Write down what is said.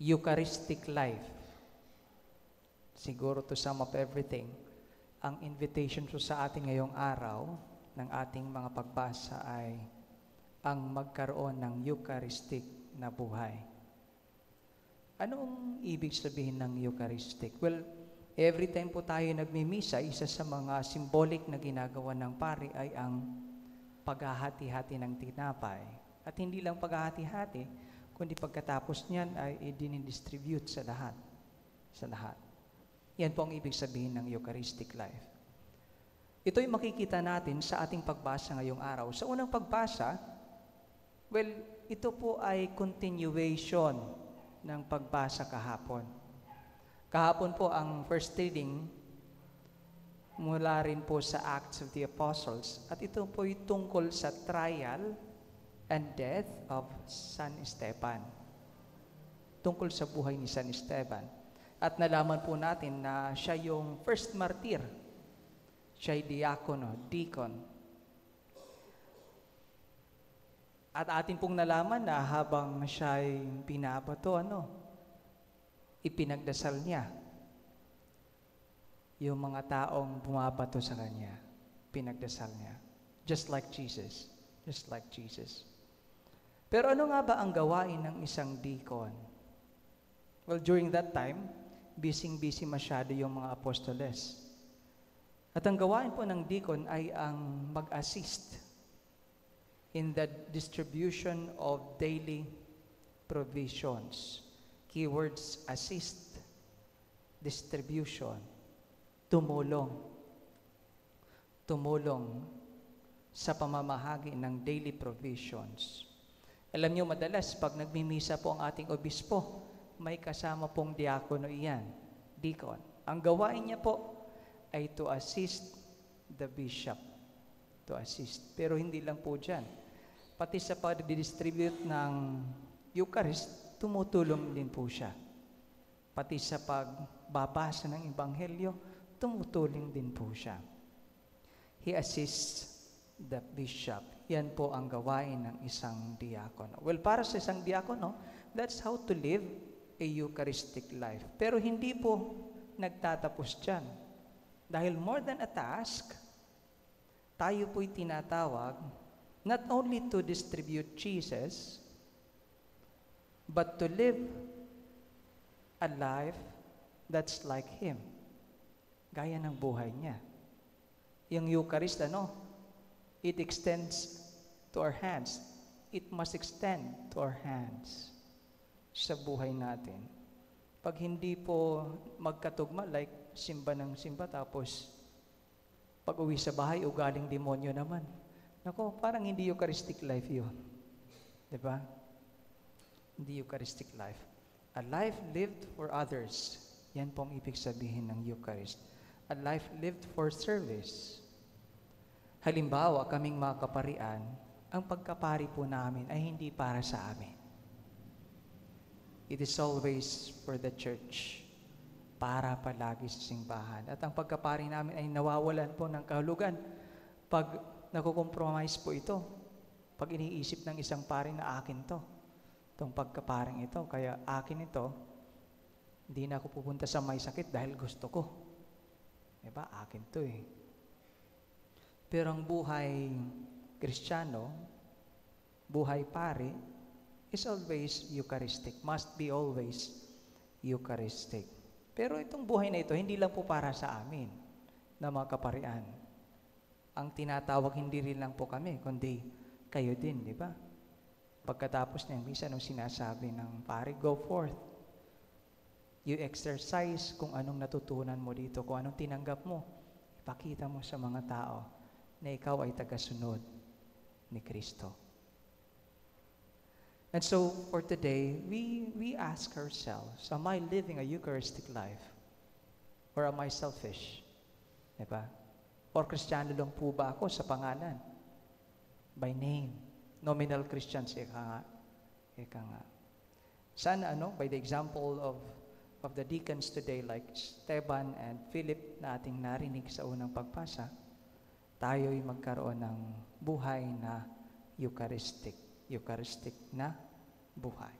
Eucharistic life. Siguro to sum up everything, ang invitation ko sa atin ngayong araw ng ating mga pagbasa ay ang magkaroon ng Eucharistic na buhay. Anong ibig sabihin ng Eucharistic? Well, every time po tayo nagmimisa, isa sa mga symbolic na ginagawa ng pari ay ang paghahati-hati ng tinapay. At hindi lang paghahati-hati, kundi pagkatapos niyan ay i-distribute sa lahat. Sa lahat. Yan po ang ibig sabihin ng Eucharistic life. Ito'y makikita natin sa ating pagbasa ngayong araw. Sa unang pagbasa, well, ito po ay continuation ng pagbasa kahapon. Kahapon po ang first reading mula rin po sa Acts of the Apostles. At ito po ay tungkol sa trial and death of San Esteban. Tungkol sa buhay ni San Esteban. At nalaman po natin na siya yung first martyr. Siya ay diakono, deacon. At atin pong nalaman na habang siya ay pinabato, ipinagdasal niya yung mga taong bumabato sa kanya. Pinagdasal niya. Just like Jesus. Just like Jesus. Pero ano nga ba ang gawain ng isang deacon? Well, during that time, busy masyado yung mga apostoles. At ang gawain po ng deacon ay ang mag-assist in the distribution of daily provisions. Keywords, assist, distribution, tumulong. Tumulong sa pamamahagi ng daily provisions. Alam niyo, madalas pag nagmimisa po ang ating obispo, may kasama pong diakono iyan, deacon. Ang gawain niya po ay to assist the bishop. To assist. Pero hindi lang po dyan. Pati sa pag-distribute ng Eucharist, tumutulong din po siya. Pati sa pagbabasa ng Ebanghelyo, tumutulong din po siya. He assists the bishop. Yan po ang gawain ng isang diakono. Well, para sa isang diakono, that's how to live a Eucharistic life. Pero hindi po nagtatapos dyan. Dahil more than a task, tayo po'y tinatawag not only to distribute Jesus, but to live a life that's like Him. Gaya ng buhay niya. Yung Eucharist, it extends to our hands. It must extend to our hands sa buhay natin. Pag hindi po magkatugma, like simba ng simba, tapos pag uwi sa bahay, ugaling demonyo naman. Nako, parang hindi Eucharistic life yun. Diba? Hindi Eucharistic life. A life lived for others. Yan pong ibig sabihin ng Eucharist. A life lived for service. Halimbawa, kaming mga kaparian, ang pagkapari po namin ay hindi para sa amin. It is always for the church, para palagi sa simbahan. At ang pagkapari namin ay nawawalan po ng kahulugan pag nakukompromise po ito. Pag iniisip ng isang pari na akin to, itong pagkaparing ito, kaya akin ito, hindi na ako pupunta sa may sakit dahil gusto ko. Diba? Akin to eh. Pero ang buhay Kristiyano, buhay pari, is always Eucharistic. Must be always Eucharistic. Pero itong buhay na ito, hindi lang po para sa amin na mga kaparian. Ang tinatawag hindi rin lang po kami, kundi kayo din, di ba? Pagkatapos ng misa, anong sinasabi ng pari, go forth. You exercise kung anong natutunan mo dito, kung anong tinanggap mo. Ipakita mo sa mga tao na ikaw ay tagasunod ni Kristo. And so, for today, we ask ourselves, am I living a Eucharistic life? Or am I selfish? Diba? Or Kristiyano lang po ba ako sa pangalan? By name. Nominal Christians, eka nga. Sana, by the example of the deacons today, like Esteban and Philip na ating narinig sa unang pagpasa, tayo'y magkaroon ng buhay na Eucharistic na buhay.